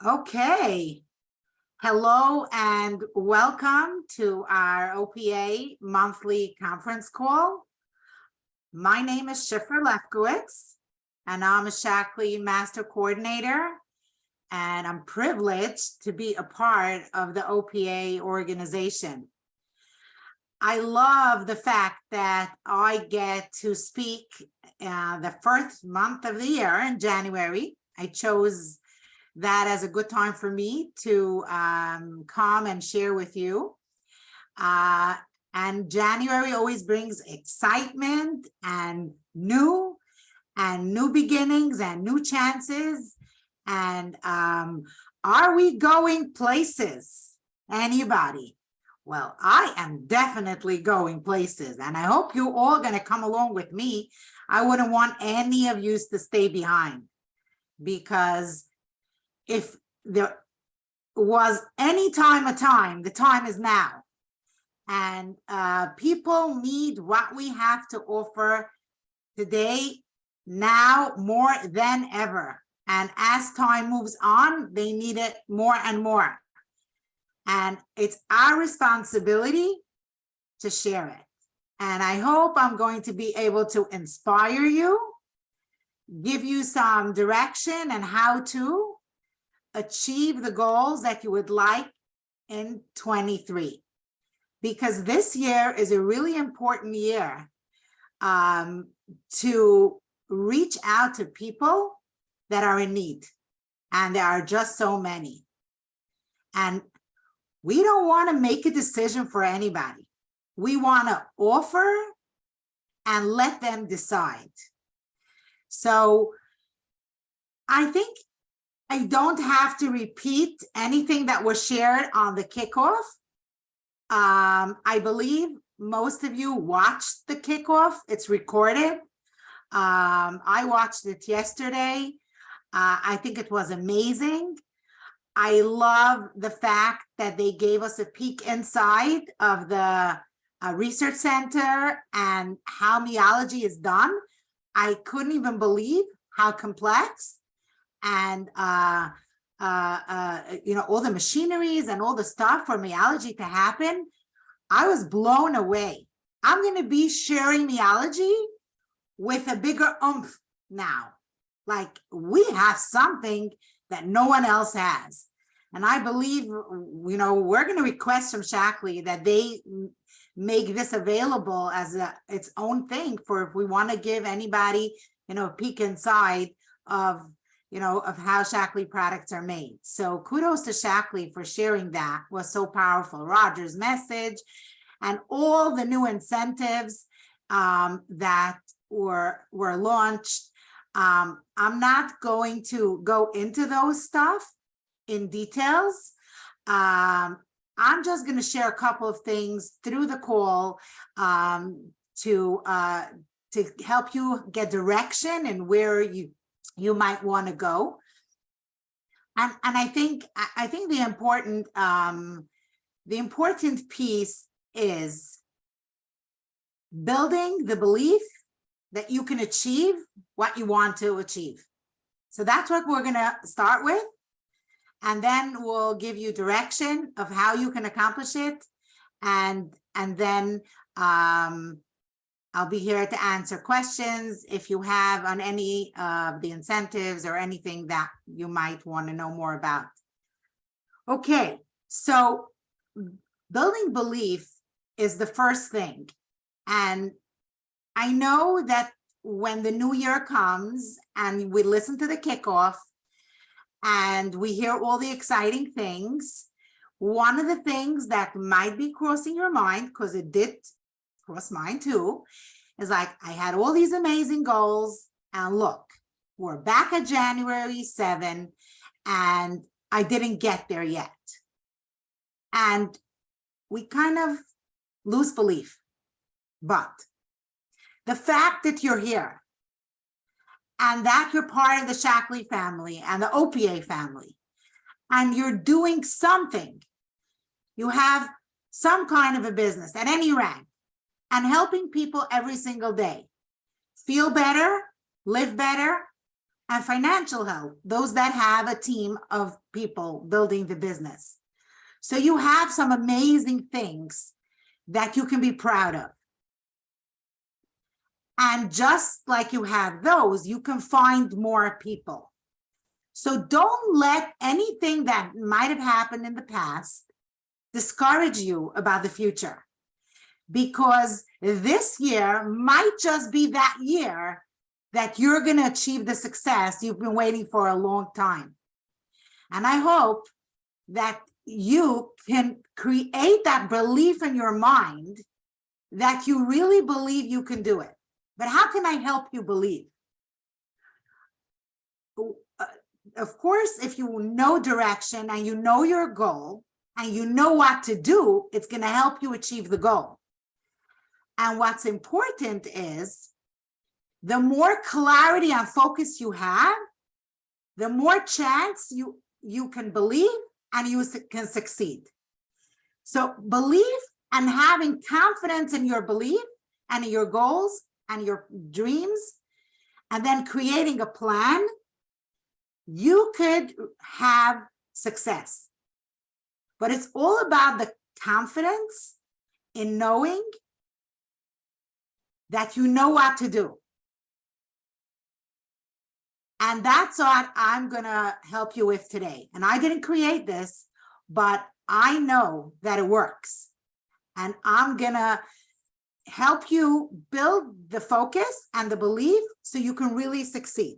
Okay. Hello and welcome to our OPA monthly conference call. My name is Schiffer Lefkowitz, and I'm a Shaklee Master Coordinator, and I'm privileged to be a part of the OPA organization. I love the fact that I get to speak the first month of the year in January. I chose that as a good time for me to come and share with you. And January always brings excitement and new beginnings and new chances. And are we going places? Anybody? Well, I am definitely going places, and I hope you're all going to come along with me. I wouldn't want any of you to stay behind, because if there was any time a time, the time is now. And people need what we have to offer today, now, more than ever. And as time moves on, they need it more and more. And it's our responsibility to share it. And I hope I'm going to be able to inspire you, give you some direction and how to achieve the goals that you would like in 23, because this year is a really important year to reach out to people that are in need, and there are just so many. And we don't want to make a decision for anybody. We want to offer and let them decide. So I think I don't have to repeat anything that was shared on the kickoff. I believe most of you watched the kickoff. It's recorded. I watched it yesterday. I think it was amazing. I love the fact that they gave us a peek inside of the research center and how meology is done. I couldn't even believe how complex and all the machineries and all the stuff for meology to happen. I was blown away. I'm going to be sharing meology with a bigger oomph now. Like, we have something that no one else has. And I believe, we're going to request from Shaklee that they make this available as its own thing for if we want to give anybody, a peek inside of how Shaklee products are made. So kudos to Shaklee for sharing that. Was so powerful. Roger's message and all the new incentives that were launched. I'm not going to go into those stuff in details. I'm just going to share a couple of things through the call to help you get direction and where you might want to go. And I think the important piece is building the belief that you can achieve what you want to achieve. So that's what we're going to start with. And then we'll give you direction of how you can accomplish it. And then I'll be here to answer questions if you have on any of the incentives or anything that you might want to know more about. Okay, so building belief is the first thing. And I know that when the new year comes and we listen to the kickoff and we hear all the exciting things, one of the things that might be crossing your mind, because it did cross mine too, is like, I had all these amazing goals, and look, we're back at January 7 and I didn't get there yet. And we kind of lose belief. But the fact that you're here and that you're part of the Shaklee family and the OPA family, and you're doing something, you have some kind of a business at any rank, and helping people every single day feel better, live better, and financial help, those that have a team of people building the business. So you have some amazing things that you can be proud of. And just like you have those, you can find more people. So don't let anything that might have happened in the past discourage you about the future, because this year might just be that year that you're going to achieve the success you've been waiting for a long time. And I hope that you can create that belief in your mind that you really believe you can do it. But how can I help you believe? Of course, if you know direction and you know your goal and you know what to do, it's going to help you achieve the goal. And what's important is the more clarity and focus you have, the more chance you can believe and you can succeed. So belief and having confidence in your belief and in your goals and your dreams, and then creating a plan, you could have success. But it's all about the confidence in knowing that you know what to do. And that's what I'm going to help you with today. And I didn't create this, but I know that it works. And I'm going to help you build the focus and the belief so you can really succeed.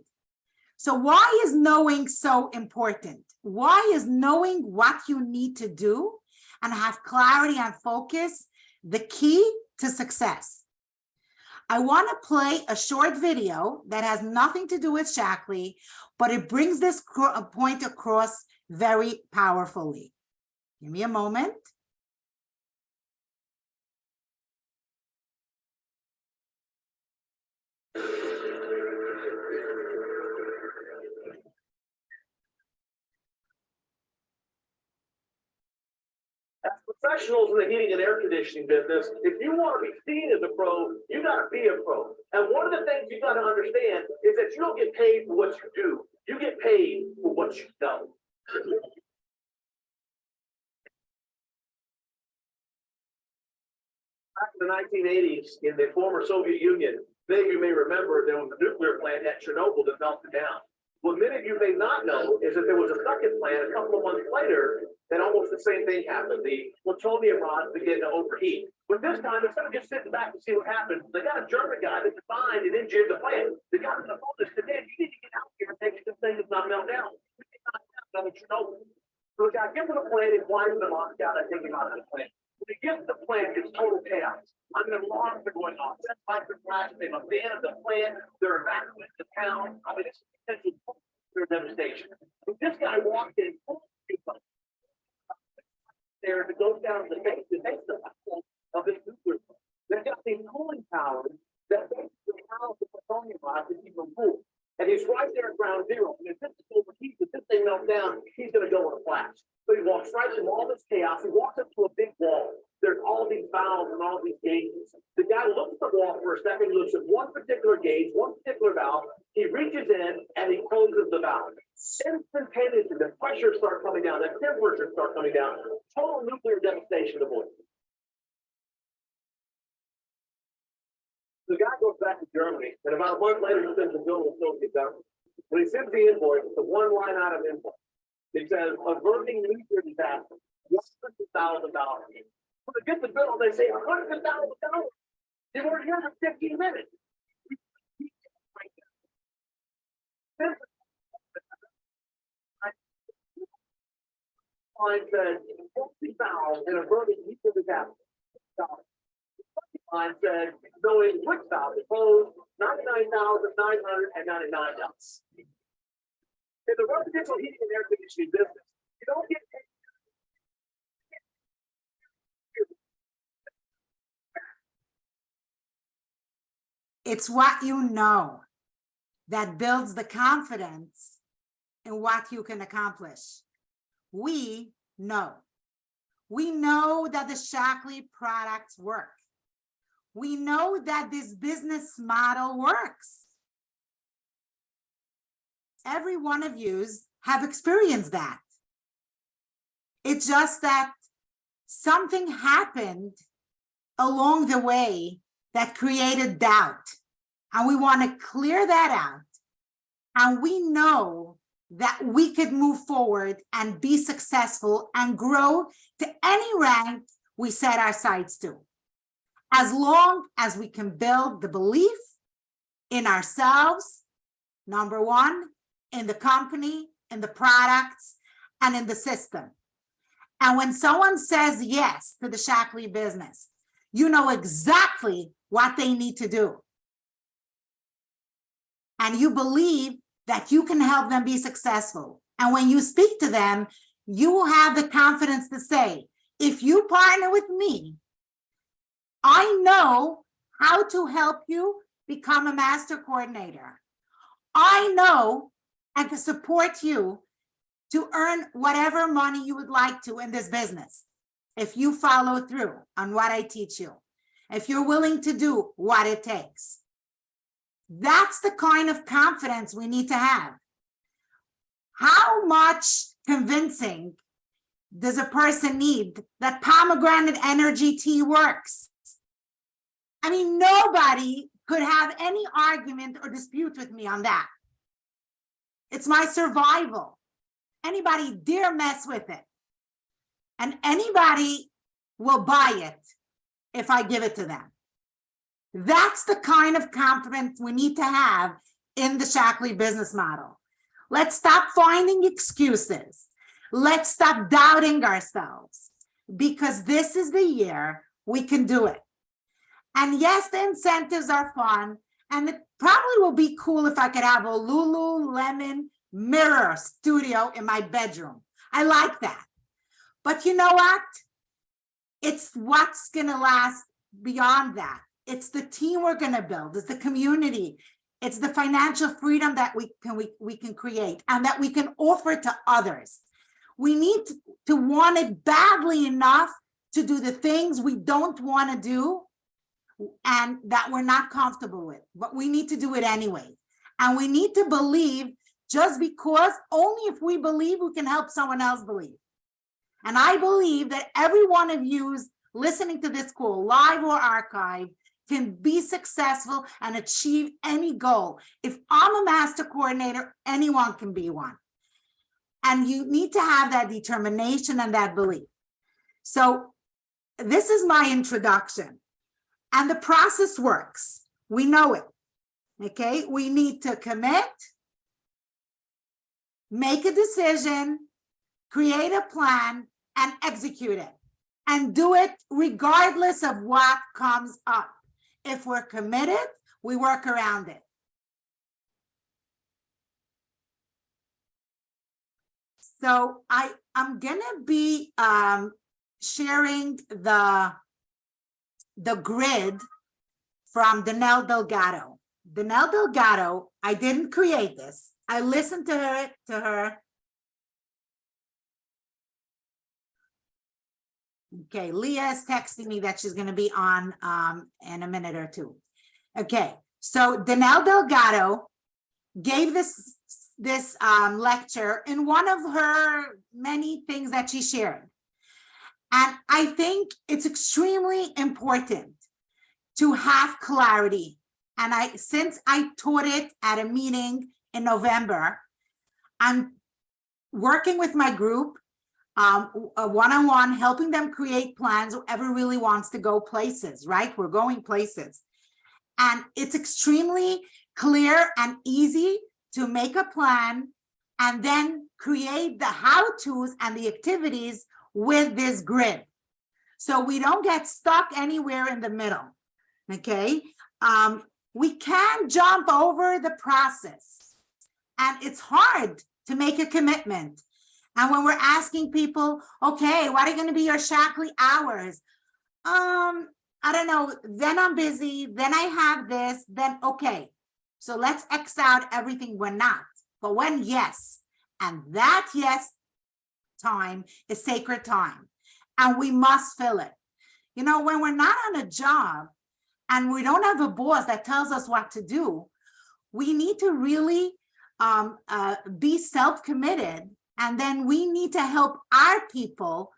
So why is knowing so important? Why is knowing what you need to do and have clarity and focus the key to success? I want to play a short video that has nothing to do with Shaklee, but it brings this point across very powerfully. Give me a moment. As professionals in the heating and air conditioning business, if you want to be seen as a pro, you got to be a pro. And one of the things you got to understand is that you don't get paid for what you do. You get paid for what you know. Back in the 1980s, in the former Soviet Union, many of you may remember there was a nuclear plant at Chernobyl that melted down. What many of you may not know is that there was a second plant a couple of months later that almost the same thing happened. The plutonium rods began to overheat. But this time, instead of just sitting back to see what happened, they got a German guy that designed and engineered the plant. The guy on the phone that said, "Man, you need to get out here and make sure this thing does not melt down. We cannot have another Chernobyl." So the guy gets to the plant and flies to Moscow and takes him out of the plant. When he gets to the plant, it's total chaos. I mean, alarms are going off. That's like the flash. They've abandoned the plant. They're evacuating the town. I mean, it's potential devastation. But this guy walked in, there to go down to the base of this nuclear plant. They've got these cooling towers that basically house the plutonium rods that keep them cool. And he's right there at ground zero. And if this overheats, if this thing melts down, he's going to go in a flash. So he walks right through all this chaos. He walks up to a big wall. There's all these valves and all these gauges. The guy looks at the wall for a second, looks at one particular gauge, one particular valve. He reaches in and he closes the valve. Instantaneously, the pressure starts coming down, the temperature starts coming down. Total nuclear devastation avoided. The guy goes back to Germany, and about a month later, he sends a bill to the Soviet government. When he sends the invoice, it's a one-line item invoice. It says, averting nuclear disaster, $100,000. When they get the bill, they say $100,000. They were here for 15 minutes. Line said, $50,000 in averting nuclear disaster. Line said, knowing which valve is closed, $99,999. In the residential heating and air conditioning business, you don't get paid. It's what you know that builds the confidence in what you can accomplish. We know. We know that the Shaklee products work. We know that this business model works. every one of yous have experienced that. It's just that something happened along the way that created doubt. And we want to clear that out. And we know that we could move forward and be successful and grow to any rank we set our sights to, as long as we can build the belief in ourselves, number one, in the company, in the products, and in the system. And when someone says yes to the Shackley business, you know exactly what they need to do. And you believe that you can help them be successful. And when you speak to them, you will have the confidence to say, if you partner with me, I know how to help you become a master coordinator. I know and can support you to earn whatever money you would like to in this business. If you follow through on what I teach you, if you're willing to do what it takes. That's the kind of confidence we need to have. How much convincing does a person need that pomegranate energy tea works? I mean, nobody could have any argument or dispute with me on that. It's my survival. Anybody dare mess with it. And anybody will buy it if I give it to them. That's the kind of confidence we need to have in the Shackley business model. Let's stop finding excuses. Let's stop doubting ourselves, because this is the year we can do it. And yes, the incentives are fun, and it probably will be cool if I could have a Lululemon mirror studio in my bedroom. I like that. But you know what? It's what's going to last beyond that. It's the team we're going to build. It's the community. It's the financial freedom that we can create and that we can offer to others. We need to want it badly enough to do the things we don't want to do and that we're not comfortable with, but we need to do it anyway. And we need to believe, just because only if we believe we can help someone else believe. And I believe that every one of you's listening to this call, live or archive, can be successful and achieve any goal. If I'm a master coordinator, anyone can be one. And you need to have that determination and that belief. So this is my introduction. And the process works. We know it. Okay, we need to commit, make a decision, create a plan, and execute it. And do it regardless of what comes up. If we're committed, we work around it. So I'm gonna be sharing the grid from Danelle Delgado. Danelle Delgado, I didn't create this. I listened to her. Okay, Leah is texting me that she's going to be on in a minute or two. Okay, so Danelle Delgado gave this lecture in one of her many things that she shared. And I think it's extremely important to have clarity. And since I taught it at a meeting in November, I'm working with my group a one-on-one, helping them create plans. Whoever really wants to go places, right? We're going places. And it's extremely clear and easy to make a plan and then create the how-tos and the activities with this grid. So we don't get stuck anywhere in the middle, okay? We can jump over the process, and it's hard to make a commitment. And when we're asking people, okay, what are going to be your Shackley hours? I don't know, then I'm busy, then I have this, then okay. So let's X out everything we're not, but when yes. And that yes time is sacred time. And we must fill it. You know, when we're not on a job and we don't have a boss that tells us what to do, we need to really be self-committed, and then we need to help our people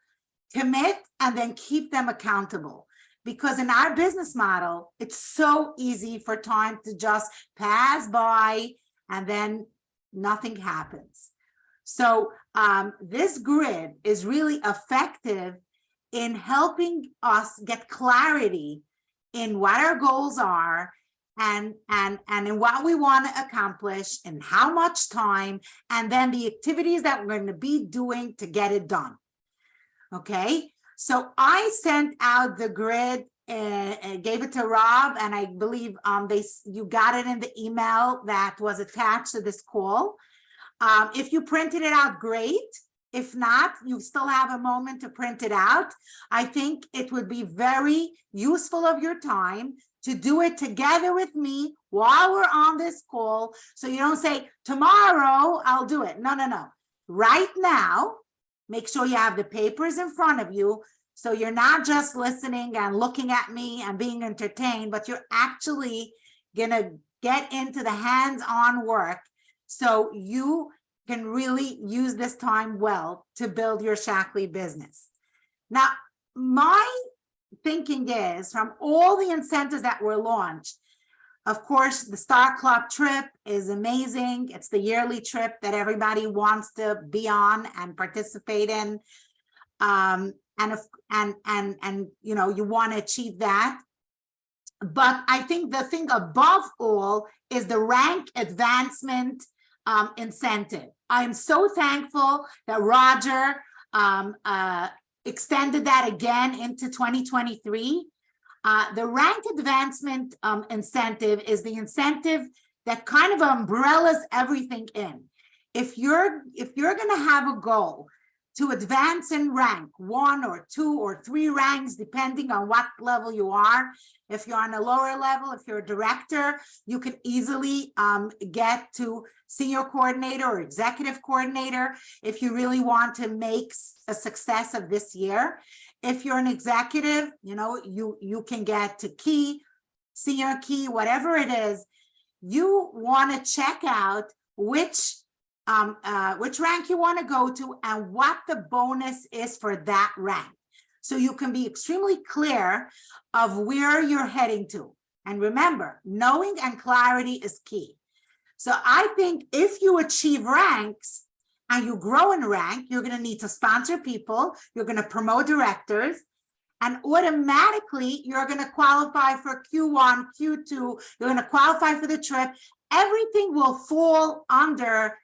commit and then keep them accountable. Because in our business model, it's so easy for time to just pass by and then nothing happens. So this grid is really effective in helping us get clarity in what our goals are and in what we want to accomplish and how much time, and then the activities that we're going to be doing to get it done. Okay, so I sent out the grid and gave it to Rob, and I believe you got it in the email that was attached to this call. If you printed it out, great. If not, you still have a moment to print it out. I think it would be very useful of your time to do it together with me while we're on this call. So you don't say, tomorrow I'll do it. No, no, no. Right now, make sure you have the papers in front of you. So you're not just listening and looking at me and being entertained, but you're actually gonna get into the hands-on work so you can really use this time well to build your Shaklee business. Now, my thinking is, from all the incentives that were launched, of course, the Star Club trip is amazing. It's the yearly trip that everybody wants to be on and participate in. And you know, you want to achieve that. But I think the thing above all is the rank advancement incentive. I am so thankful that Roger extended that again into 2023. The rank advancement incentive is the incentive that kind of umbrellas everything in. If you're going to have a goal to advance in rank 1 or 2 or 3 ranks, depending on what level you are. If you're on a lower level, if you're a director, you can easily get to senior coordinator or executive coordinator if you really want to make a success of this year. If you're an executive, you know, you can get to key, senior key, whatever it is. You want to check out which rank you want to go to and what the bonus is for that rank. So you can be extremely clear of where you're heading to. And remember, knowing and clarity is key. So I think if you achieve ranks and you grow in rank, you're going to need to sponsor people, you're going to promote directors, and automatically you're going to qualify for Q1, Q2, you're going to qualify for the trip. Everything will fall under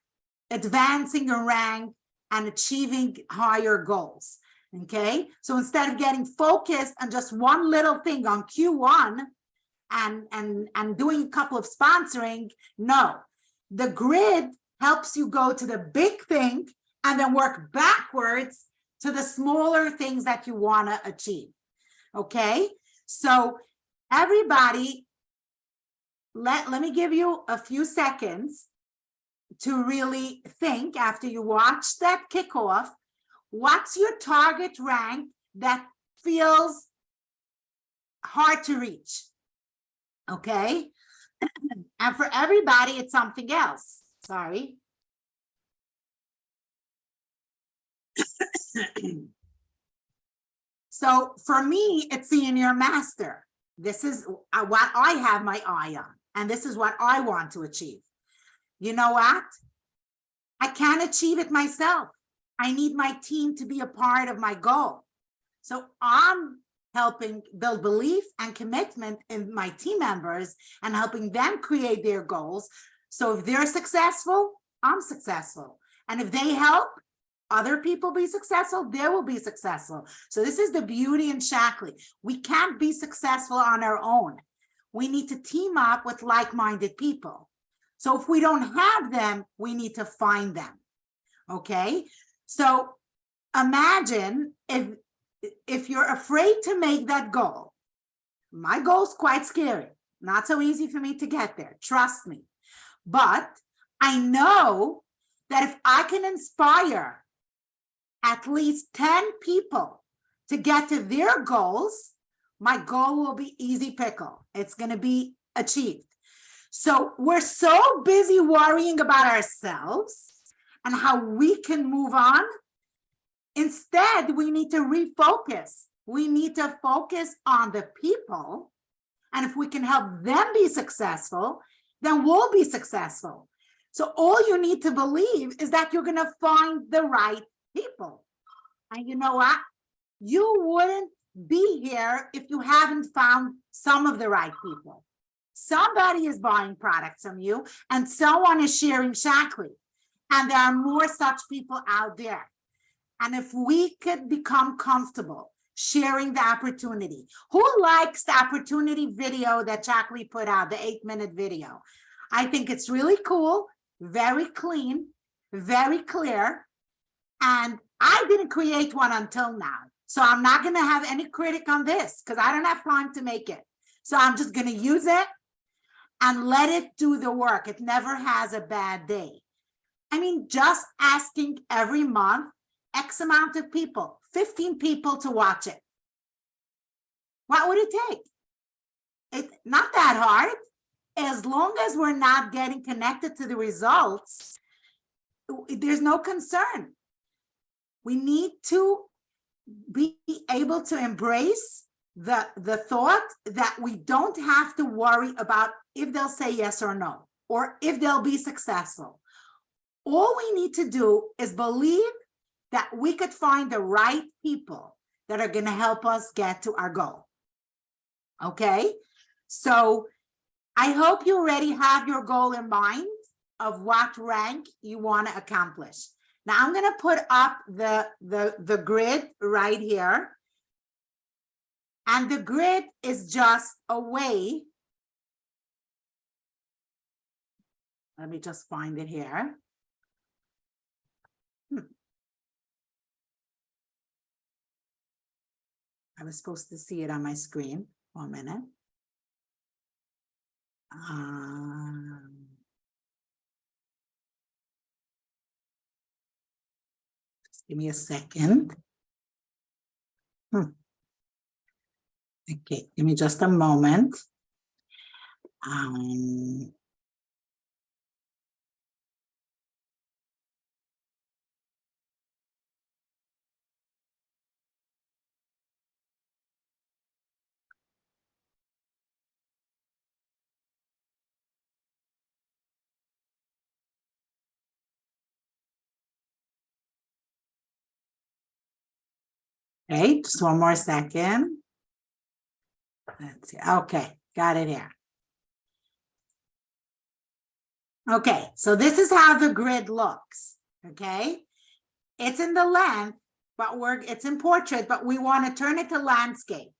advancing a rank and achieving higher goals. Okay, so instead of getting focused on just one little thing on Q1 and doing a couple of sponsoring, no, the grid helps you go to the big thing and then work backwards to the smaller things that you want to achieve. Okay, so everybody, let me give you a few seconds to really think after you watch that kickoff. What's your target rank that feels hard to reach? Okay, and for everybody it's something else. Sorry. So for me, it's senior master. This is what I have my eye on, and this is what I want to achieve. You know what? I can't achieve it myself. I need my team to be a part of my goal. So I'm helping build belief and commitment in my team members and helping them create their goals. So if they're successful, I'm successful. And if they help other people be successful, they will be successful. So this is the beauty in Shaklee. We can't be successful on our own. We need to team up with like-minded people. So if we don't have them, we need to find them. Okay, so imagine if you're afraid to make that goal. My goal is quite scary, not so easy for me to get there, trust me. But I know that if I can inspire at least 10 people to get to their goals, my goal will be easy pickle. It's going to be achieved. So we're so busy worrying about ourselves and how we can move on. Instead, we need to refocus. We need to focus on the people. And if we can help them be successful, then we'll be successful. So all you need to believe is that you're going to find the right people. And you know what? You wouldn't be here if you haven't found some of the right people. Somebody is buying products from you and someone is sharing Shaklee. And there are more such people out there. And if we could become comfortable sharing the opportunity, who likes the opportunity video that Shaklee put out, the 8-minute video? I think it's really cool, very clean, very clear. And I didn't create one until now. So I'm not going to have any critic on this because I don't have time to make it. So I'm just going to use it and let it do the work. It never has a bad day. I mean, just asking every month, X amount of people, 15 people to watch it. What would it take? It's not that hard. As long as we're not getting connected to the results, there's no concern. We need to be able to embrace the thought that we don't have to worry about if they'll say yes or no, or if they'll be successful. All we need to do is believe that we could find the right people that are going to help us get to our goal. Okay, so I hope you already have your goal in mind of what rank you want to accomplish. Now I'm going to put up the grid right here. And the grid is just a way. Let me just find it here. I was supposed to see it on my screen. 1 minute. Just give me a second. Okay, give me just a moment. Okay, just 1 more second. Let's see. Okay, got it here. Okay, so this is how the grid looks. Okay, it's in the length, but it's in portrait, but we want to turn it to landscape.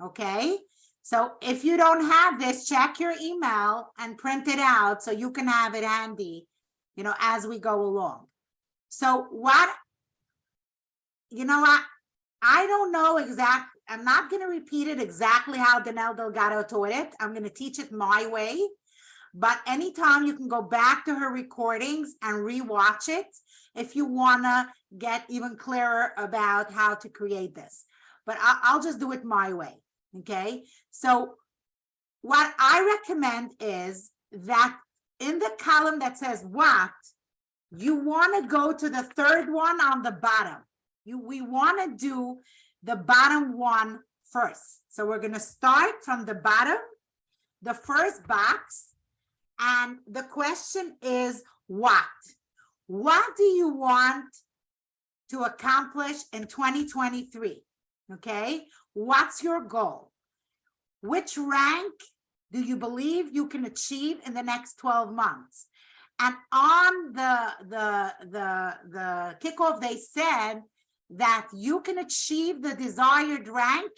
Okay, so if you don't have this, check your email and print it out so you can have it handy, you know, as we go along. So what, you know what, I don't know exactly. I'm not going to repeat it exactly how Danelle Delgado taught it. I'm going to teach it my way. But anytime you can go back to her recordings and rewatch it if you want to get even clearer about how to create this. But I'll just do it my way. Okay. So what I recommend is that in the column that says what, you want to go to the third one on the bottom. We want to do the bottom one first. So we're going to start from the bottom, the first box. And the question is what? What do you want to accomplish in 2023? Okay. What's your goal? Which rank do you believe you can achieve in the next 12 months? And on the kickoff, they said that you can achieve the desired rank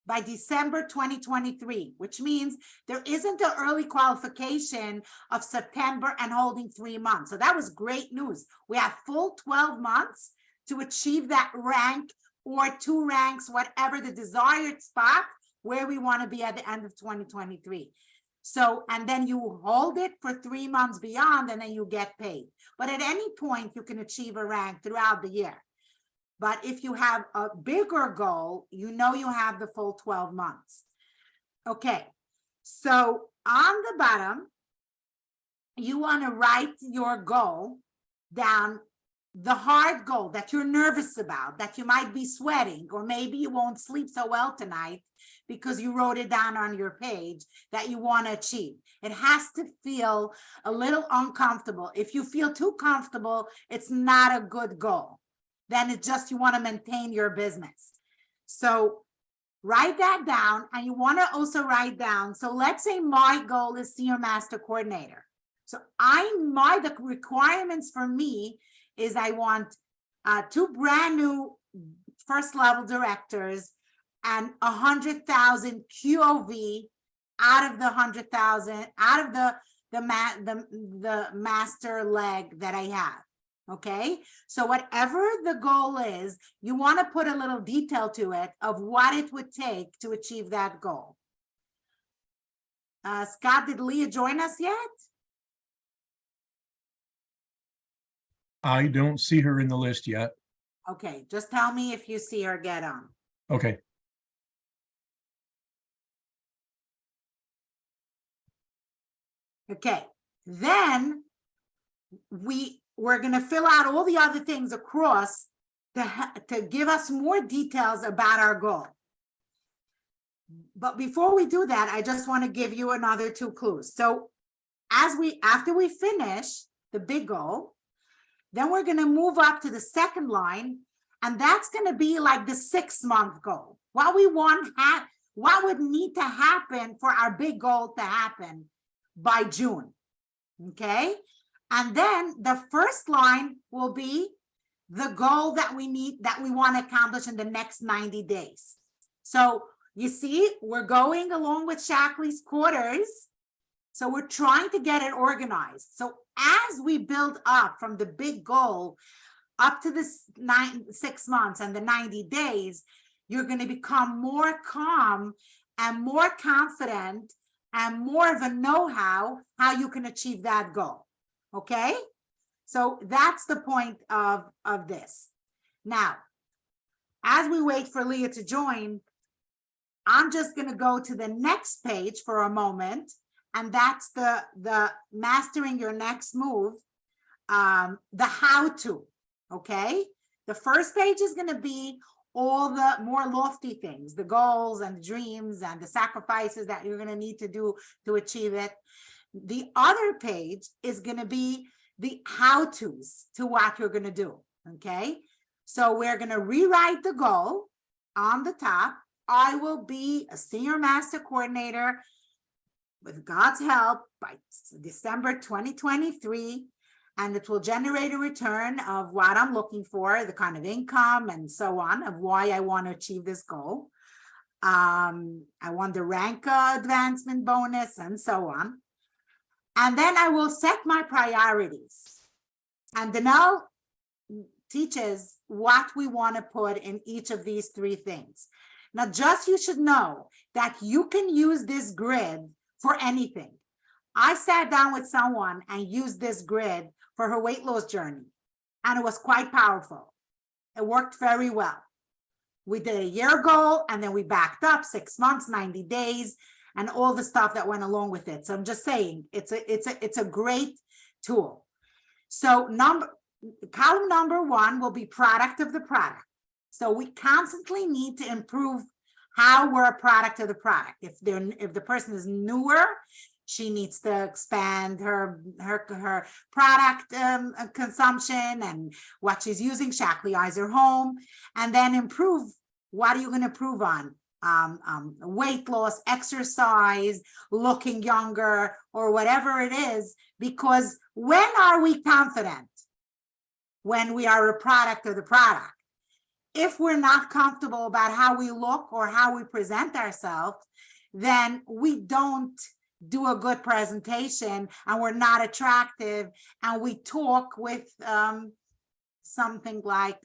by December 2023, which means there isn't an early qualification of September and holding 3 months. So that was great news. We have full 12 months to achieve that rank or 2 ranks, whatever the desired spot where we want to be at the end of 2023. So, and then you hold it for 3 months beyond, and then you get paid. But at any point, you can achieve a rank throughout the year. But if you have a bigger goal, you know you have the full 12 months. Okay, so on the bottom, you want to write your goal down, the hard goal that you're nervous about, that you might be sweating, or maybe you won't sleep so well tonight because you wrote it down on your page, that you want to achieve. It has to feel a little uncomfortable. If you feel too comfortable, it's not a good goal. Then it's just you want to maintain your business. So write that down, and you want to also write down, so let's say my goal is senior master coordinator. So the requirements for me is I want 2 brand new first level directors and 100,000 QOV out of the 100,000, out of the master leg that I have. Okay, so whatever the goal is, you want to put a little detail to it of what it would take to achieve that goal. Scott, did Leah join us yet? I don't see her in the list yet. Okay, just tell me if you see her get on. Okay. Okay, then we're going to fill out all the other things across to give us more details about our goal. But before we do that, I just want to give you another 2 clues. So after we finish the big goal, then we're going to move up to the second line, and that's going to be like the 6-month goal. What would need to happen for our big goal to happen by June. Okay. And then the first line will be the goal that we want to accomplish in the next 90 days. So you see, we're going along with Shackley's quarters. So we're trying to get it organized. So as we build up from the big goal up to the 6 months and the 90 days, you're going to become more calm and more confident and more of a know-how you can achieve that goal. Okay, so that's the point of this. Now, as we wait for Leah to join, I'm just going to go to the next page for a moment, and that's the mastering your next move, the how-to. Okay, the first page is going to be all the more lofty things, the goals and the dreams and the sacrifices that you're going to need to do to achieve it. The other page is going to be the how-tos to what you're going to do. Okay, so we're going to rewrite the goal on the top. I will be a senior master coordinator with God's help by December 2023, and it will generate a return of what I'm looking for, the kind of income and so on, of why I want to achieve this goal. I want the rank advancement bonus and so on. And then I will set my priorities. And Danelle teaches what we want to put in each of these 3 things. Now, just you should know that you can use this grid for anything. I sat down with someone and used this grid for her weight loss journey, and it was quite powerful. It worked very well. We did a year goal, and then we backed up 6 months, 90 days, and all the stuff that went along with it. So I'm just saying, it's a great tool. So column number 1 will be product of the product. So we constantly need to improve how we're a product of the product. If the person is newer, she needs to expand her product consumption and what she's using, Shackley-ize her home, and then improve. What are you going to improve on? Weight loss, exercise, looking younger, or whatever it is. Because when are we confident? When we are a product of the product. If we're not comfortable about how we look or how we present ourselves, then we don't do a good presentation, and we're not attractive, and we talk with something like,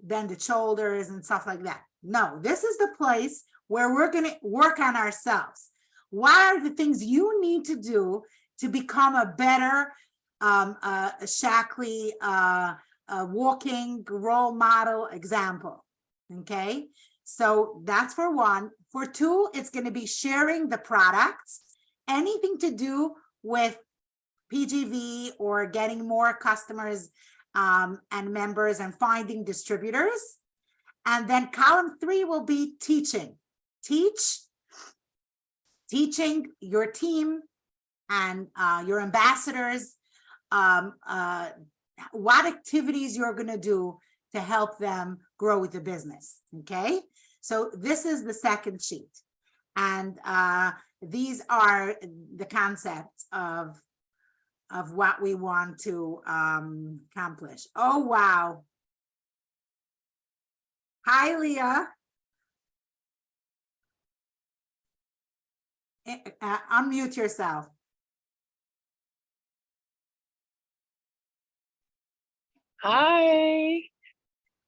bended shoulders and stuff like that. No, this is the place where we're going to work on ourselves. What are the things you need to do to become a better Shackley walking role model example? Okay, so that's for 1. For 2, it's going to be sharing the products anything to do with PGV or getting more customers and members and finding distributors. And then column 3 will be teaching. Teaching your team and your ambassadors what activities you're going to do to help them grow with the business. Okay, so this is the second sheet, and these are the concepts of what we want to accomplish. Oh wow. Hi Leah. Unmute yourself. Hi.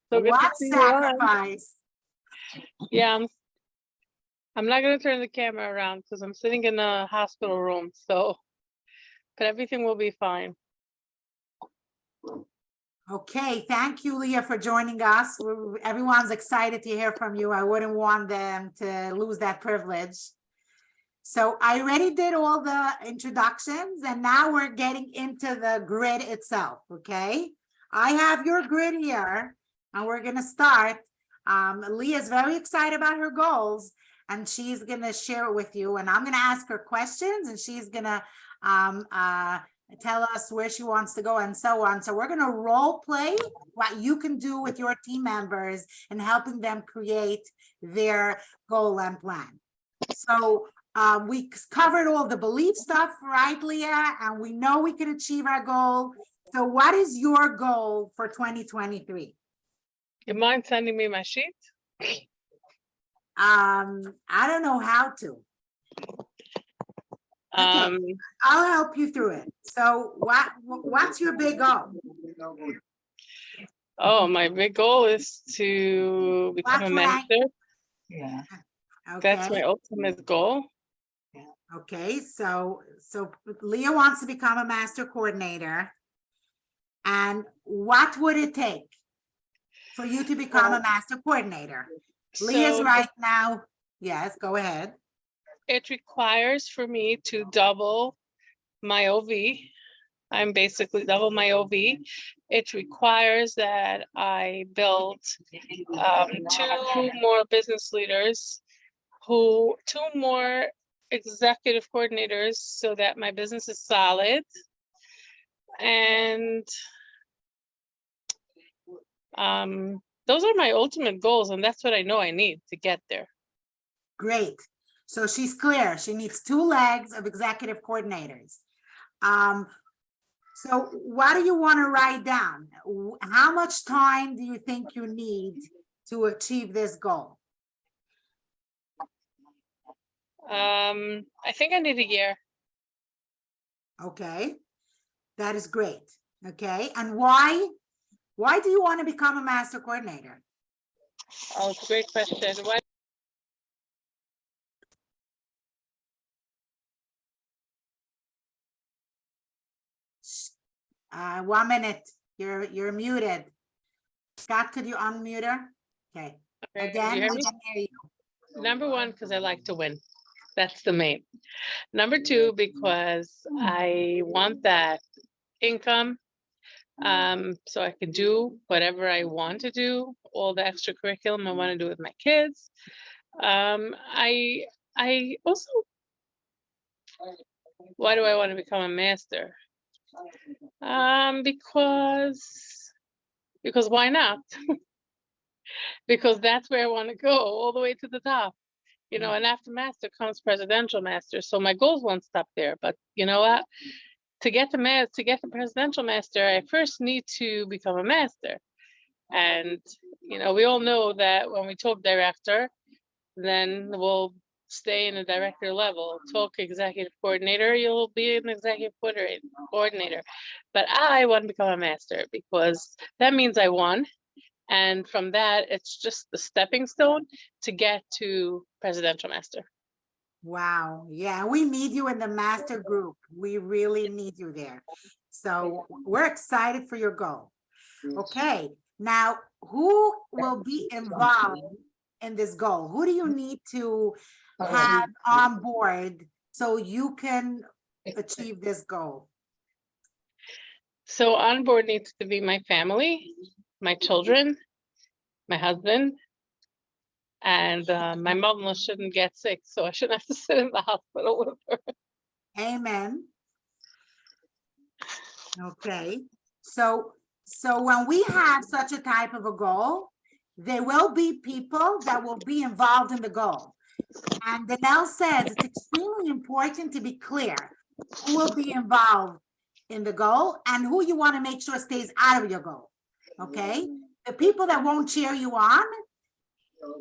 So good to What see you on. sacrifice? Yeah, I'm not gonna turn the camera around because I'm sitting in a hospital room, so but everything will be fine. Okay, thank you, Leah, for joining us. Everyone's excited to hear from you. I wouldn't want them to lose that privilege. So I already did all the introductions, and now we're getting into the grid itself, okay? I have your grid here, and we're gonna start. Leah's very excited about her goals, and she's gonna share it with you, and I'm gonna ask her questions, and she's gonna tell us where she wants to go and so on. So we're gonna role play what you can do with your team members and helping them create their goal and plan. So we covered all the belief stuff, right, Leah? And we know we can achieve our goal. So what is your goal for 2023? You mind sending me my sheet? I don't know how to. Okay, I'll help you through it. So what's your big goal? Oh, my big goal is to become a master. Yeah. That's my Okay. ultimate goal. Okay, so Leah wants to become a master coordinator. And what would it take for you to become a master coordinator? Leah's So right now. Yes, go ahead. it requires for me to double my OV. I'm basically double my OV. It requires that I build 2 more business leaders, two more executive coordinators so that my business is solid. And those are my ultimate goals, and that's what I know I need to get there. Great. So she's clear. She needs 2 legs of executive coordinators. So what do you want to write down? How much time do you think you need to achieve this goal? I think I need a year. Okay, that is great. Okay, and why do you want to become a master coordinator? Oh, it's a great question. Why? 1 minute. You're muted. Scott, could you unmute her? Okay. Okay, Again, you hear we me? can hear you. Number 1, because I like to win. That's the main. Number 2, because I want that income, so I can do whatever I want to do, all the extra curriculum I want to do with my kids. I also, why do I want to become a master? Because why not? Because that's where I want to go, all the way to the top. You know, and after master comes presidential master. So my goals won't stop there. But you know what? To get the presidential master, I first need to become a master. And you know, we all know that when we talk director, then we'll stay in a director level. Talk executive coordinator, you'll be an executive coordinator. But I want to become a master because that means I won. And from that, it's just the stepping stone to get to presidential master. Wow. Yeah, we need you in the master group. We really need you there. So we're excited for your goal. Okay. Now, who will be involved in this goal? Who do you need to have on board so you can achieve this goal? So on board needs to be my family, my children, my husband, and my mother shouldn't get sick, so I shouldn't have to sit in the hospital with her. Amen. Okay, so when we have such a type of a goal, there will be people that will be involved in the goal. And Danelle says it's extremely important to be clear who will be involved in the goal and who you want to make sure stays out of your goal. Okay, the people that won't cheer you on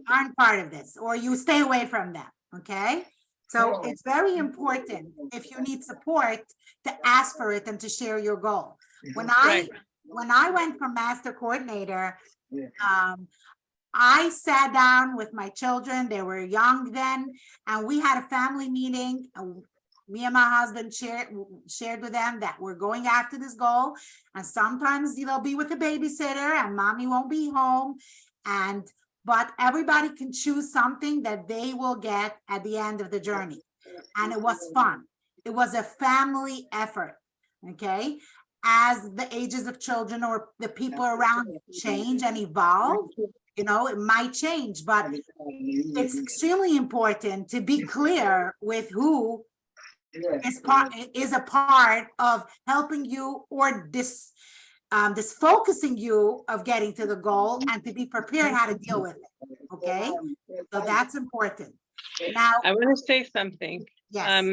aren't part of this, or you stay away from them. Okay, so it's very important, if you need support, to ask for it and to share your goal. When I went for master coordinator, I sat down with my children, they were young then, and we had a family meeting. Me and my husband shared with them that we're going after this goal, and sometimes they'll be with a babysitter and mommy won't be home, but everybody can choose something that they will get at the end of the journey. And it was fun. It was a family effort. Okay, as the ages of children or the people around you change and evolve, you know, it might change, but it's extremely important to be clear with who is a part of helping you, or this focusing you of getting to the goal, and to be prepared how to deal with it. Okay, so that's important. Now, I want to say something. yes,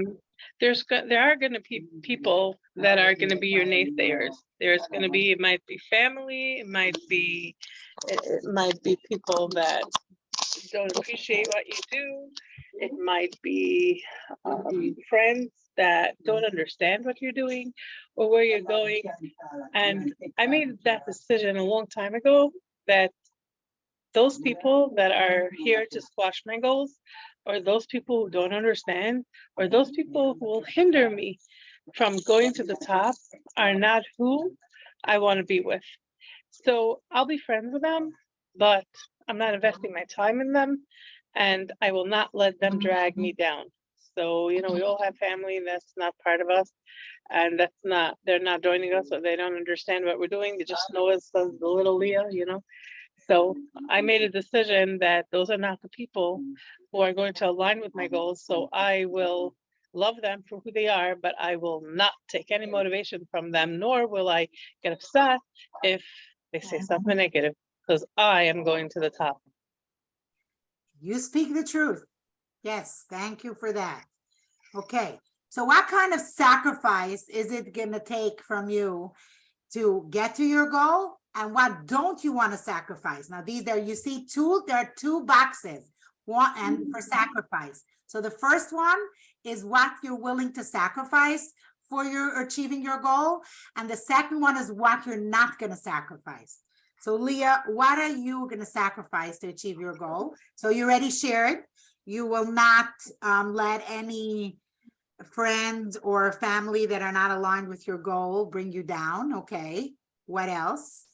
There are going to be people that are going to be your naysayers. There's going to be, it might be family, it might be people that don't appreciate what you do. It might be friends that don't understand what you're doing or where you're going. And I made that decision a long time ago, that those people that are here to squash my goals, or those people who don't understand, or those people who will hinder me from going to the top, are not who I want to be with. So I'll be friends with them, but I'm not investing my time in them, and I will not let them drag me down. So, you know, we all have family that's not part of us, and they're not joining us, or they don't understand what we're doing. They just know us as the little Leah, you know. So I made a decision that those are not the people who are going to align with my goals. So I will love them for who they are, but I will not take any motivation from them, nor will I get upset if they say something negative, because I am going to the top. you speak the truth. Yes, thank you for that. Okay, so what kind of sacrifice is it going to take from you to get to your goal, and what don't you want to sacrifice? Now, you see there are two boxes, one and for sacrifice. So the first one is what you're willing to sacrifice for your achieving your goal, and the second one is what you're not going to sacrifice. So Leah, what are you going to sacrifice to achieve your goal? So you already shared, you will not let any friends or family that are not aligned with your goal bring you down. Okay, what else?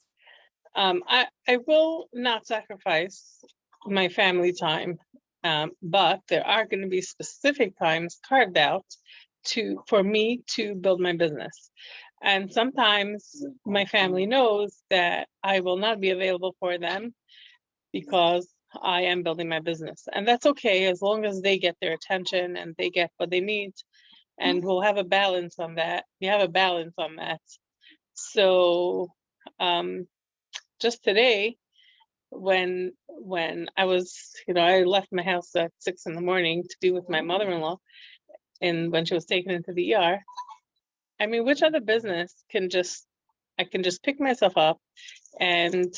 I will not sacrifice my family time, but there are going to be specific times carved out for me to build my business. And sometimes my family knows that I will not be available for them because I am building my business. And that's okay, as long as they get their attention and they get what they need. And we'll have a balance on that. We have a balance on that. So just today, when I was, I left my house at 6 in the morning to be with my mother-in-law, and when she was taken into the ER, I mean, which other business I can just pick myself up and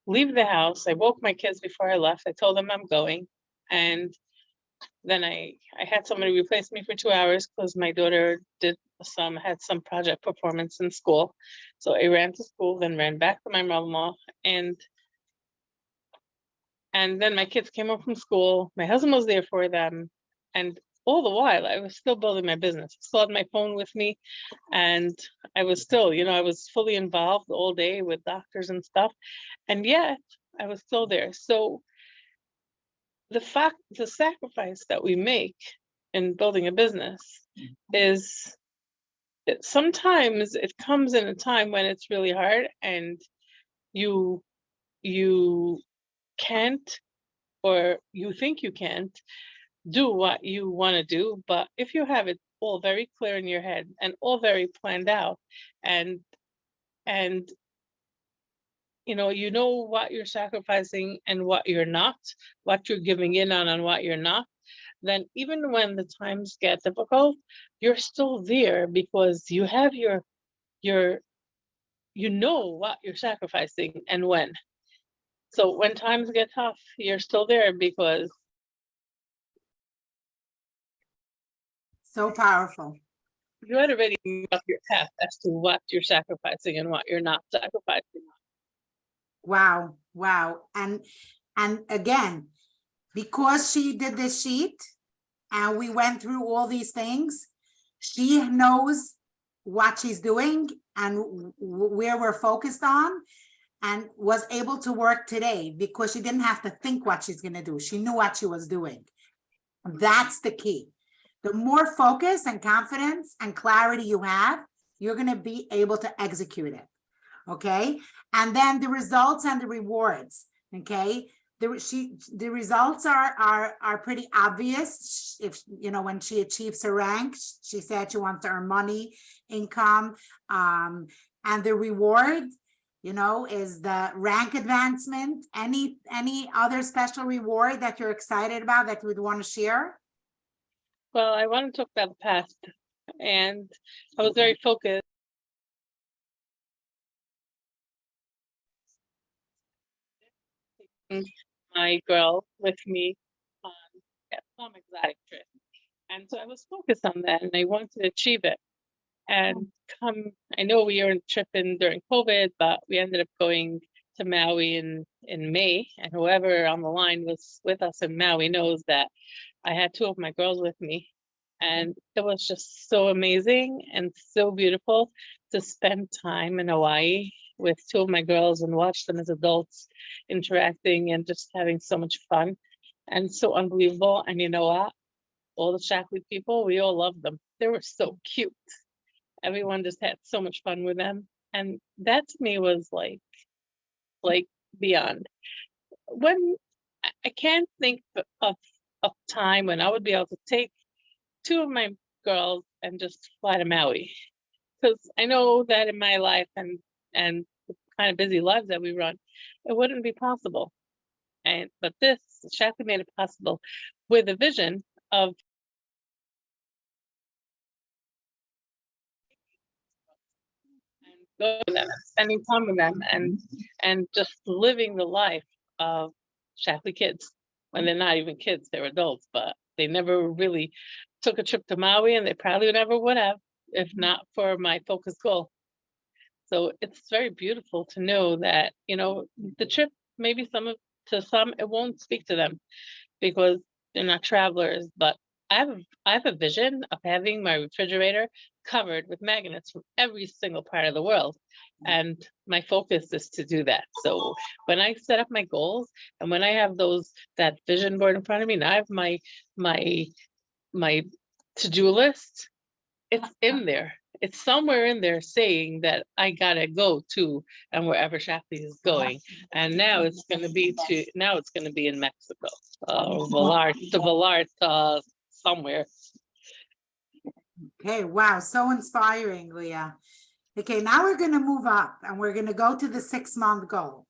leave the house. I woke my kids before I left. I told them I'm going, and then I had somebody replace me for 2 hours because my daughter had some project performance in school. So I ran to school, then ran back to my mother-in-law, and then my kids came home from school. My husband was there for them, and all the while I was still building my business. I still had my phone with me, and I was still, I was fully involved all day with doctors and stuff, and yet I was still there. So the sacrifice that we make in building a business is sometimes it comes in a time when it's really hard and you can't, or you think you can't do what you want to do. But if you have it all very clear in your head and all very planned out, and you know what you're sacrificing and what you're not, what you're giving in on and what you're not, then even when the times get difficult, you're still there because you have your you know what you're sacrificing and when. So when times get tough, you're still there because So powerful. you had already made up your path as to what you're sacrificing and what you're not sacrificing. Wow, wow. And again, because she did this sheet and we went through all these things, she knows what she's doing and where we're focused on, and was able to work today because she didn't have to think what she's going to do. She knew what she was doing. That's the key. The more focus and confidence and clarity you have, you're going to be able to execute it. Okay. And then the results and the rewards. Okay. The results are pretty obvious. If you know, when she achieves her rank, she said she wants to earn money, income, and the reward, you know, is the rank advancement. Any other special reward that you're excited about that you would want to share? Well, I want to talk about the past, and I was very focused. My girl with me on some exotic trip, and so I was focused on that, and I wanted to achieve it. And I know we were tripping during COVID, but we ended up going to Maui in May, and whoever on the line was with us in Maui knows that I had two of my girls with me, and it was just so amazing and so beautiful to spend time in Hawaii with two of my girls and watch them as adults interacting and just having so much fun and so unbelievable. And you know what? All the Shaklee people, we all loved them. They were so cute. Everyone just had so much fun with them. And that to me was like beyond. When I can't think of a time when I would be able to take two of my girls and just fly to Maui. Because I know that in my life and the kind of busy lives that we run, it wouldn't be possible. But this Shaklee made it possible with a vision of going with them, spending time with them, and just living the life of Shaklee kids. When they're not even kids, they're adults, but they never really took a trip to Maui, and they probably never would have if not for my focus goal. So it's very beautiful to know that, you know, the trip, maybe to some it won't speak to them because they're not travelers, but I have a vision of having my refrigerator covered with magnets from every single part of the world. And my focus is to do that. So when I set up my goals and when I have that vision board in front of me, and I have my to-do list, it's in there. It's somewhere in there saying that I gotta go to and wherever Shaklee is going. And now it's gonna be in Mexico. Vallarta somewhere. Okay, wow, so inspiring, Leah. Okay, now we're going to move up and we're going to go to the 6-month goal.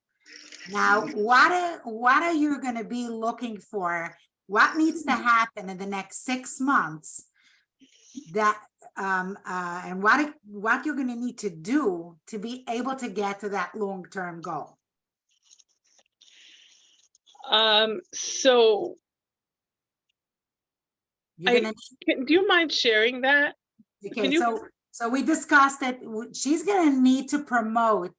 Now, what are you going to be looking for? What needs to happen in the next 6 months that and what you're going to need to do to be able to get to that long-term goal? So You're gonna do you mind sharing that? Okay, so we discussed that she's going to need to promote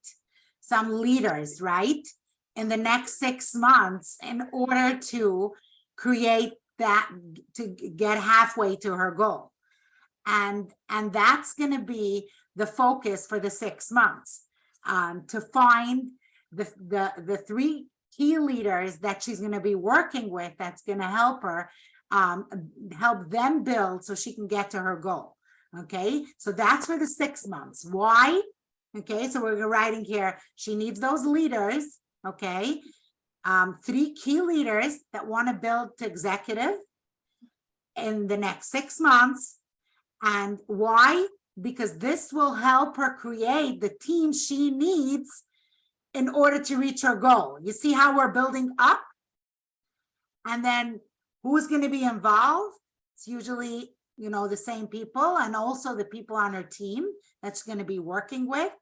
some leaders, right, in the next 6 months in order to create that, to get halfway to her goal. And that's going to be the focus for the 6 months, to find the 3 key leaders that she's going to be working with that's going to help her help them build so she can get to her goal. Okay, so that's for the 6 months. Why? Okay, so we're writing here, she needs those leaders. Okay, 3 key leaders that want to build to executive in the next 6 months. And why? Because this will help her create the team she needs in order to reach her goal. You see how we're building up? And then who's going to be involved? It's usually, you know, the same people, and also the people on her team that's going to be working with.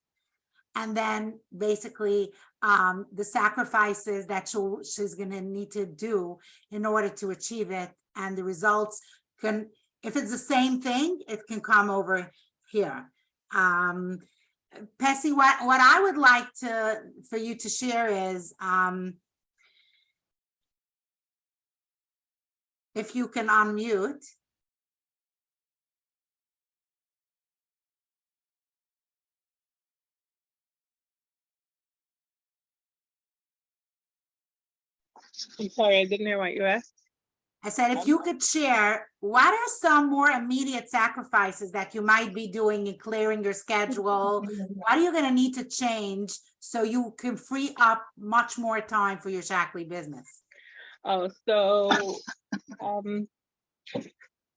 And then basically the sacrifices that she's going to need to do in order to achieve it. And the results can, if it's the same thing, it can come over here. Pessy, what I would like for you to share is, if you can unmute. I'm sorry, I didn't hear what you asked. I said, if you could share, what are some more immediate sacrifices that you might be doing in clearing your schedule? What are you going to need to change so you can free up much more time for your Shackley business? Oh, so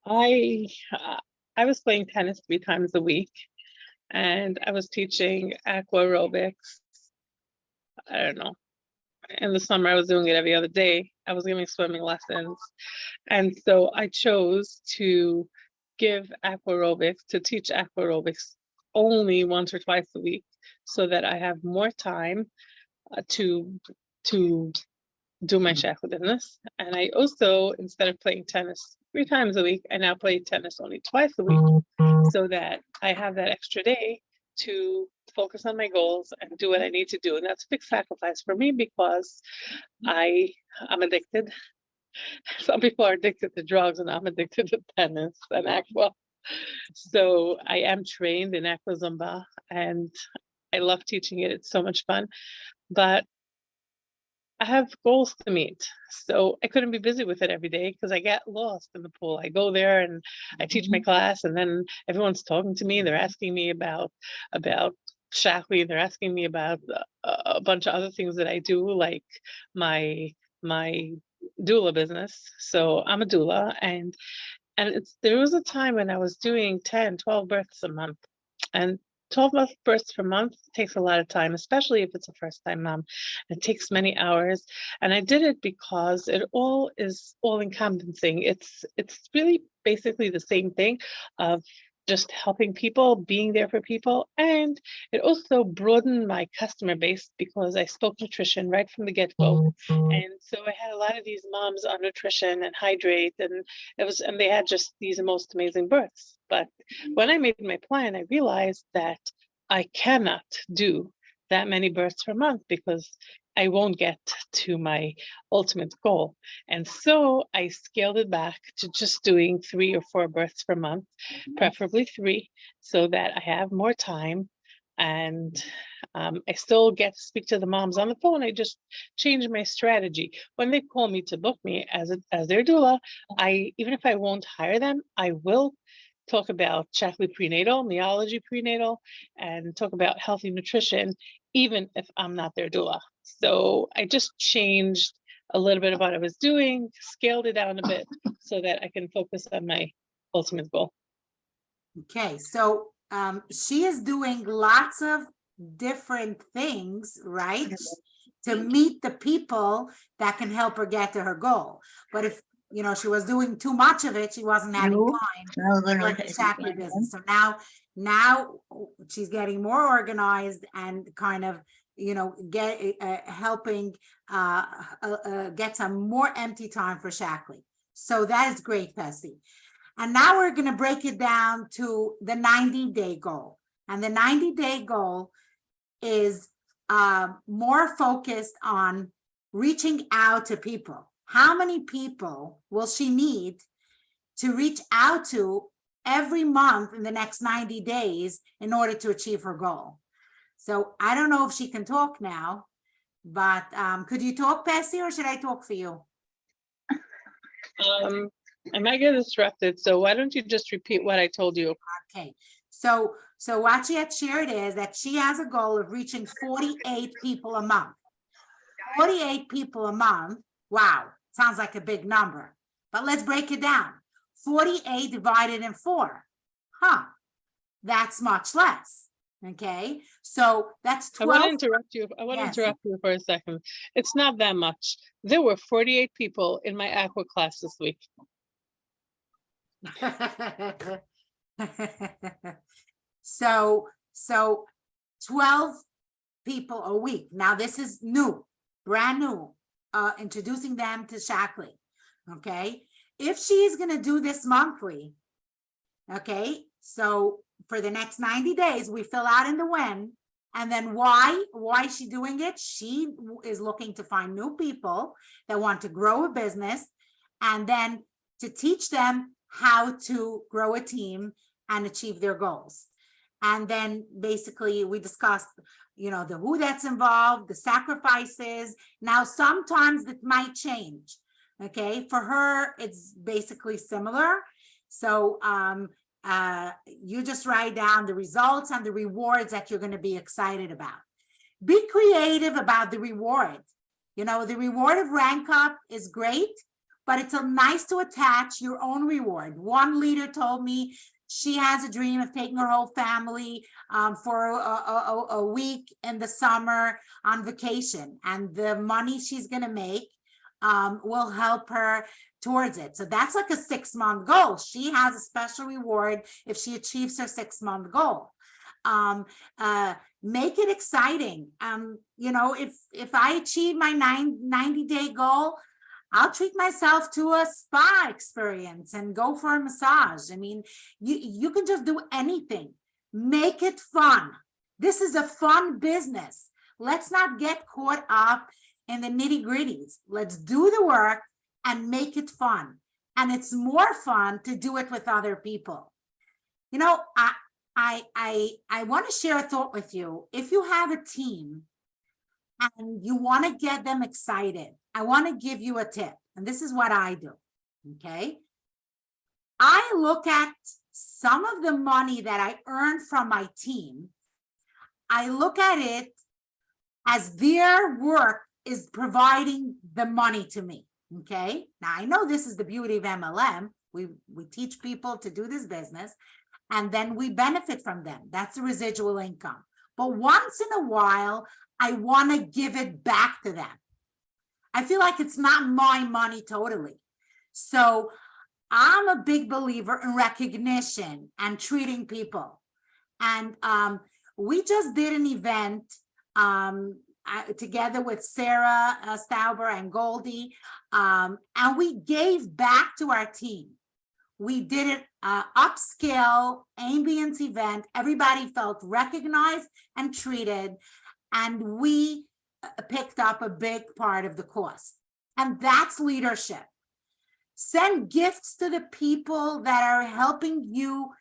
I was playing tennis 3 times a week, and I was teaching aqua aerobics. I don't know. In the summer, I was doing it every other day. I was giving swimming lessons. And so I chose to give aqua aerobics, to teach aqua aerobics only once or twice a week, so that I have more time to do my Shackley business. And I also, instead of playing tennis 3 times a week, I now play tennis only twice a week, so that I have that extra day to focus on my goals and do what I need to do. And that's a big sacrifice for me because I'm addicted. Some people are addicted to drugs, and I'm addicted to tennis and aqua. So I am trained in aqua Zumba, and I love teaching it. It's so much fun. But I have goals to meet, so I couldn't be busy with it every day because I get lost in the pool. I go there and I teach my class, and then everyone's talking to me. They're asking me about Shackley. They're asking me about a bunch of other things that I do, like my doula business. So I'm a doula, and there was a time when I was doing 10, 12 births a month, and 12 births per month takes a lot of time, especially if it's a first-time mom. It takes many hours, and I did it because it all is all-encompassing. It's really basically the same thing of just helping people, being there for people, and it also broadened my customer base because I spoke nutrition right from the get-go, and so I had a lot of these moms on nutrition and hydrate, and they had just these most amazing births. But when I made my plan, I realized that I cannot do that many births per month because I won't get to my ultimate goal. And so I scaled it back to just doing 3 or 4 births per month, preferably 3, so that I have more time. And I still get to speak to the moms on the phone. I just changed my strategy. When they call me to book me as their doula, even if I won't hire them, I will talk about Shackley prenatal, neology prenatal, and talk about healthy nutrition, even if I'm not their doula. So I just changed a little bit of what I was doing, scaled it down a bit so that I can focus on my ultimate goal. Okay, so she is doing lots of different things, right, to meet the people that can help her get to her goal. But if you know she was doing too much of it, she wasn't having time for the Shackley business. So now she's getting more organized and kind of, you know, helping get some more empty time for Shackley. So that is great, Pessy. And now we're going to break it down to the 90-day goal. And the 90-day goal is more focused on reaching out to people. How many people will she need to reach out to every month in the next 90 days in order to achieve her goal? So I don't know if she can talk now, but could you talk, Pessy, or should I talk for you? I might get distracted, so why don't you just repeat what I told you? Okay, so what she had shared is that she has a goal of reaching 48 people a month. 48 people a month, wow, sounds like a big number, but let's break it down. 48 divided in 4, that's much less, okay? So that's I want 12. to interrupt you. I want to Yes. interrupt you for a second. It's not that much. There were 48 people in my aqua class this week. So 12 people a week. Now this is new, brand new, introducing them to Shaklee. Okay, if she's gonna do this monthly, okay, so for the next 90 days, we fill out in the when, and then why is she doing it? She is looking to find new people that want to grow a business, and then to teach them how to grow a team and achieve their goals. And then basically we discussed, you know, the who that's involved, the sacrifices. Now, sometimes it might change. Okay, for her, it's basically similar. So you just write down the results and the rewards that you're going to be excited about. Be creative about the reward. You know, the reward of rank up is great, but it's nice to attach your own reward. One leader told me she has a dream of taking her whole family for a week in the summer on vacation, and the money she's going to make will help her towards it. So that's like a 6-month goal. She has a special reward if she achieves her 6-month goal. Make it exciting. You know, if I achieve my 90-day goal, I'll treat myself to a spa experience and go for a massage. I mean, you can just do anything. Make it fun. This is a fun business. Let's not get caught up in the nitty-gritties. Let's do the work and make it fun. And it's more fun to do it with other people. You know, I want to share a thought with you. If you have a team and you want to get them excited, I want to give you a tip, and this is what I do, okay? I look at some of the money that I earn from my team. I look at it as their work is providing the money to me, okay? Now, I know this is the beauty of MLM. We teach people to do this business, and then we benefit from them. That's the residual income. But once in a while, I want to give it back to them. I feel like it's not my money totally. So I'm a big believer in recognition and treating people. And we just did an event together with Sarah Stauber and Goldie, and we gave back to our team. We did an upscale ambience event. Everybody felt recognized and treated, and we picked up a big part of the cost. And that's leadership. Send gifts to the people that are helping you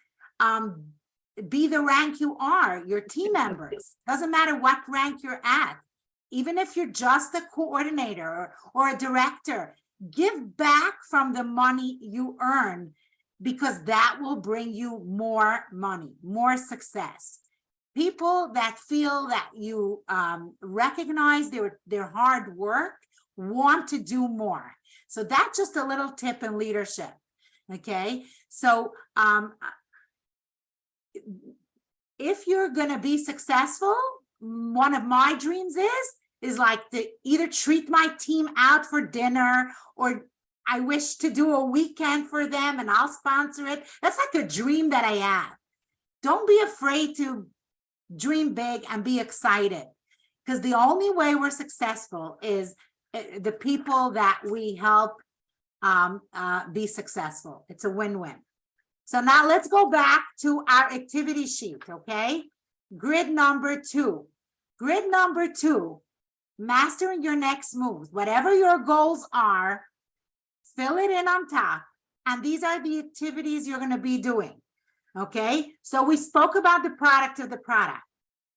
be the rank you are, your team members. Doesn't matter what rank you're at. Even if you're just a coordinator or a director, give back from the money you earn, because that will bring you more money, more success. People that feel that you recognize their hard work want to do more. So that's just a little tip in leadership, okay? So if you're gonna be successful, one of my dreams is like to either treat my team out for dinner, or I wish to do a weekend for them and I'll sponsor it. That's like a dream that I have. Don't be afraid to dream big and be excited, because the only way we're successful is the people that we help be successful. It's a win-win. So now let's go back to our activity sheet, okay? Grid number 2. Grid number 2, mastering your next moves. Whatever your goals are, fill it in on top. And these are the activities you're going to be doing. Okay, so we spoke about the product of the product.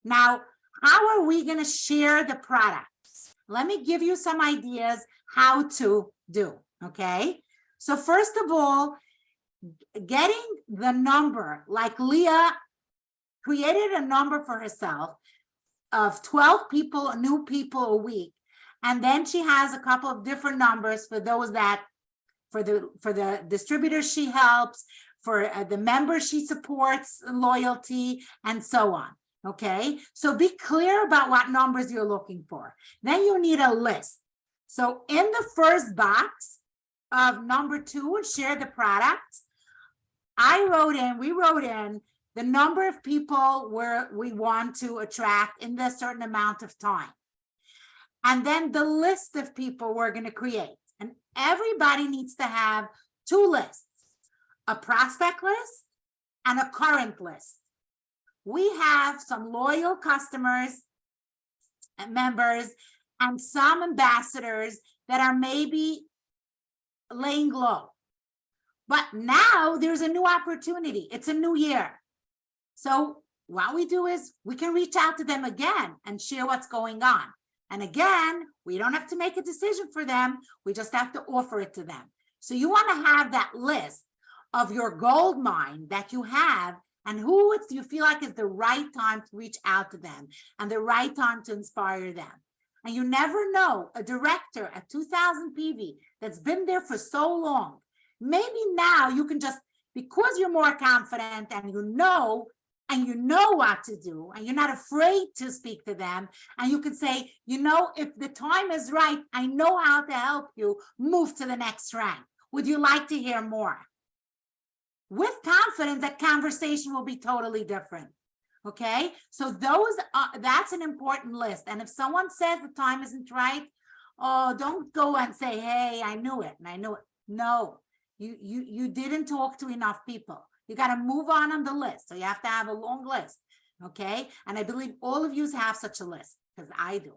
Now, how are we going to share the products? Let me give you some ideas how to do. Okay, So first of all, getting the number, like Leah created a number for herself of 12 people, new people a week. And then she has a couple of different numbers for those that, for the distributors she helps, for the members she supports, loyalty, and so on. Okay, so be clear about what numbers you're looking for. Then you need a list. So in the first box of number 2, share the product, we wrote in the number of people where we want to attract in a certain amount of time. And then the list of people we're going to create. And everybody needs to have 2 lists, a prospect list and a current list. We have some loyal customers and members and some ambassadors that are maybe laying low. But now there's a new opportunity. It's a new year. So what we do is we can reach out to them again and share what's going on. And again, we don't have to make a decision for them. We just have to offer it to them. So you want to have that list of your gold mine that you have and who you feel like is the right time to reach out to them and the right time to inspire them. And you never know, a director at 2000 PV that's been there for so long, maybe now you can just, because you're more confident and you know what to do, and you're not afraid to speak to them, and you can say, you know, if the time is right, I know how to help you move to the next rank. Would you like to hear more? With confidence, that conversation will be totally different. Okay, so that's an important list. And if someone says the time isn't right, oh, don't go and say, hey, I knew it and I knew it. No, you didn't talk to enough people. You got to move on the list. So you have to have a long list. Okay, and I believe all of you have such a list, because I do.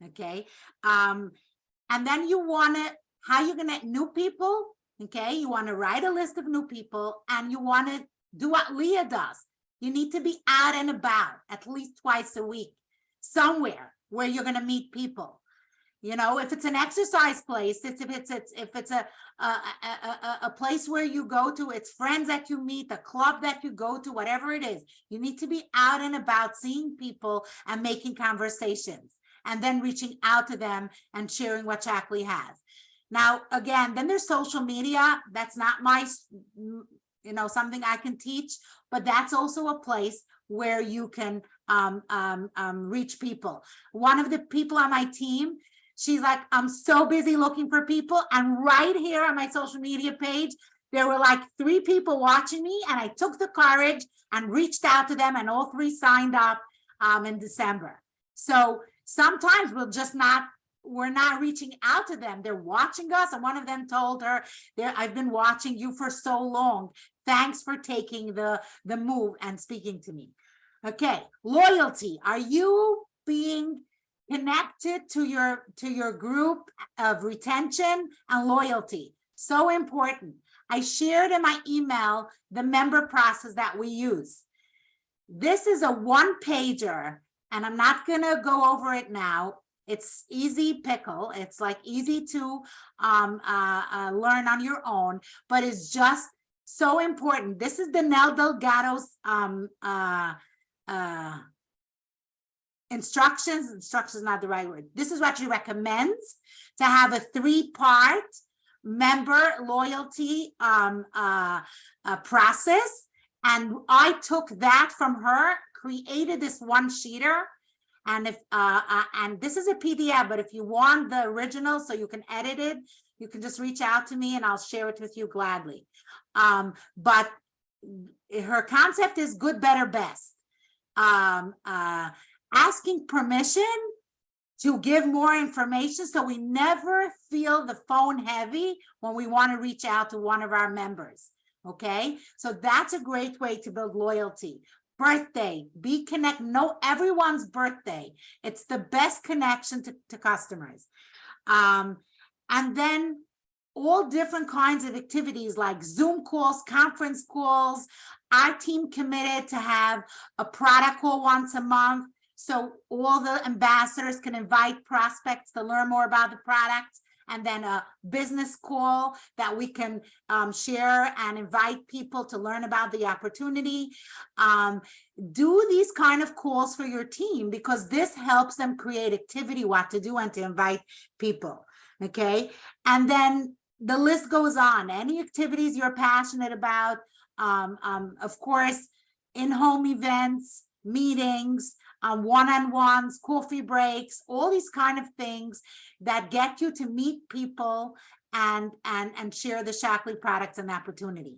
Okay, and then you want to, how you gonna new people? Okay, you want to write a list of new people, and you want to do what Leah does. You need to be out and about at least twice a week, somewhere where you're going to meet people. You know, if it's an exercise place, if it's a place where you go to, it's friends that you meet, a club that you go to, whatever it is, you need to be out and about, seeing people and making conversations, and then reaching out to them and sharing what Shackley has. Now, again, then there's social media. That's not my, something I can teach, but that's also a place where you can reach people. One of the people on my team, she's like, I'm so busy looking for people. And right here on my social media page, there were like 3 people watching me, and I took the courage and reached out to them, and all 3 signed up in December. So sometimes we're not reaching out to them. They're watching us. And one of them told her, I've been watching you for so long. Thanks for taking the move and speaking to me. Okay, loyalty. Are you being connected to your group of retention and loyalty? So important. I shared in my email the member process that we use. This is a 1-pager, and I'm not going to go over it now. It's easy pickle. It's like easy to learn on your own, but it's just so important. This is Nell Delgado's instructions. Instructions is not the right word. This is what she recommends, to have a 3-part member loyalty process. And I took that from her, created this 1-sheeter. And if and this is a PDF, but if you want the original so you can edit it, you can just reach out to me and I'll share it with you gladly. But her concept is good, better, best. Asking permission to give more information, so we never feel the phone heavy when we want to reach out to one of our members. Okay, so that's a great way to build loyalty. Birthday, know everyone's birthday. It's the best connection to customers. And then all different kinds of activities like Zoom calls, conference calls. Our team committed to have a product call once a month, so all the ambassadors can invite prospects to learn more about the products and then a business call that we can share and invite people to learn about the opportunity. Do these kind of calls for your team, because this helps them create activity, what to do, and to invite people. Okay. And then the list goes on. Any activities you're passionate about, of course, in-home events, meetings, one-on-ones, coffee breaks, all these kind of things that get you to meet people and share the Shaklee products and opportunity.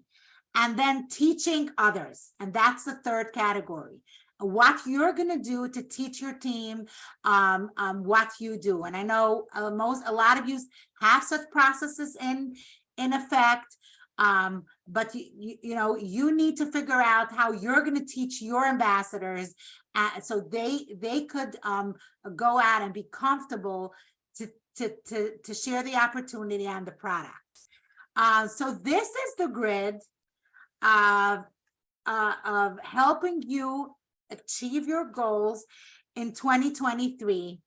And then teaching others. And that's the third category. What you're going to do to teach your team what you do. And I know a lot of you have such processes in effect. But you need to figure out how you're going to teach your ambassadors so they could go out and be comfortable to share the opportunity and the product. So this is the grid of helping you achieve your goals in 2023.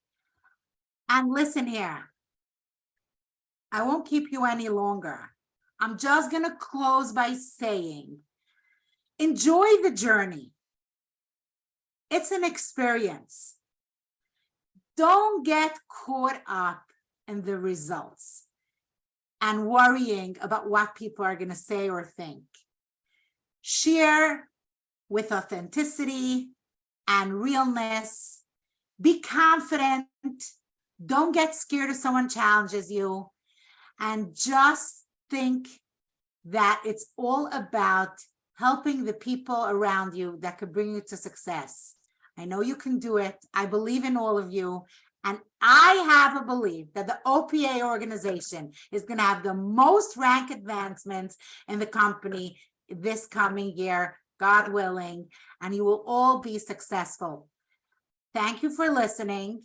And listen here, I won't keep you any longer. I'm just going to close by saying, enjoy the journey. It's an experience. Don't get caught up in the results and worrying about what people are going to say or think. Share with authenticity and realness. Be confident. Don't get scared if someone challenges you. And just think that it's all about helping the people around you that could bring you to success. I know you can do it. I believe in all of you. And I have a belief that the OPA organization is going to have the most rank advancements in the company this coming year, God willing, and you will all be successful. Thank you for listening.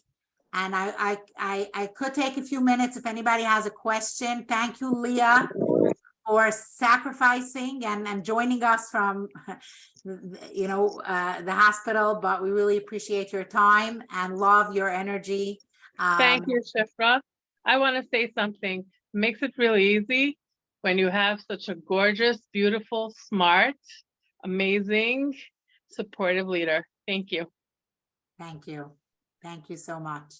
And I could take a few minutes if anybody has a question. Thank you, Leah, for sacrificing and joining us from the hospital, but we really appreciate your time and love your energy. Thank you, Shifra. I want to say something. Makes it really easy when you have such a gorgeous, beautiful, smart, amazing, supportive leader. Thank you. Thank you. Thank you so much.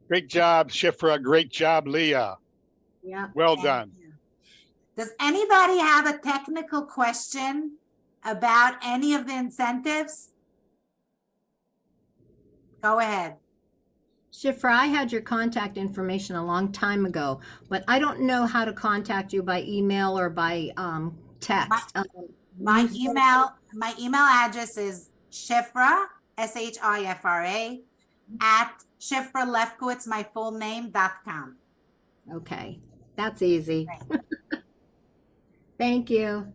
Great job, Shifra. Great job, Leah. Yeah. Well done. You. Does anybody have a technical question about any of the incentives? Go ahead. Shifra, I had your contact information a long time ago, but I don't know how to contact you by email or by text. My email address is Shifra, SHIFRA, at ShifraLefkowitz, my full name.com. Okay, that's easy. Thank you.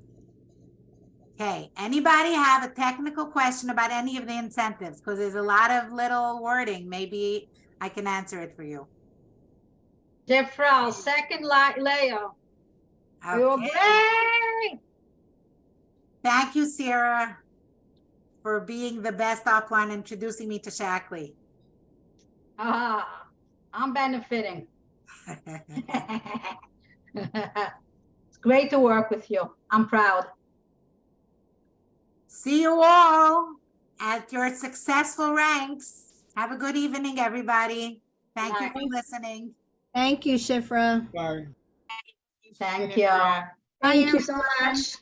Okay, anybody have a technical question about any of the incentives? Because there's a lot of little wording. Maybe I can answer it for you. Shifra, second Leah. Okay. You're great. Thank you, Sarah, for being the best upline, introducing me to Shaklee. I'm benefiting. It's great to work with you. I'm proud. See you all at your successful ranks. Have a good evening, everybody. Thank you for listening. Thank you, Shifra. Bye. Thank you. Bye, Thank you so much.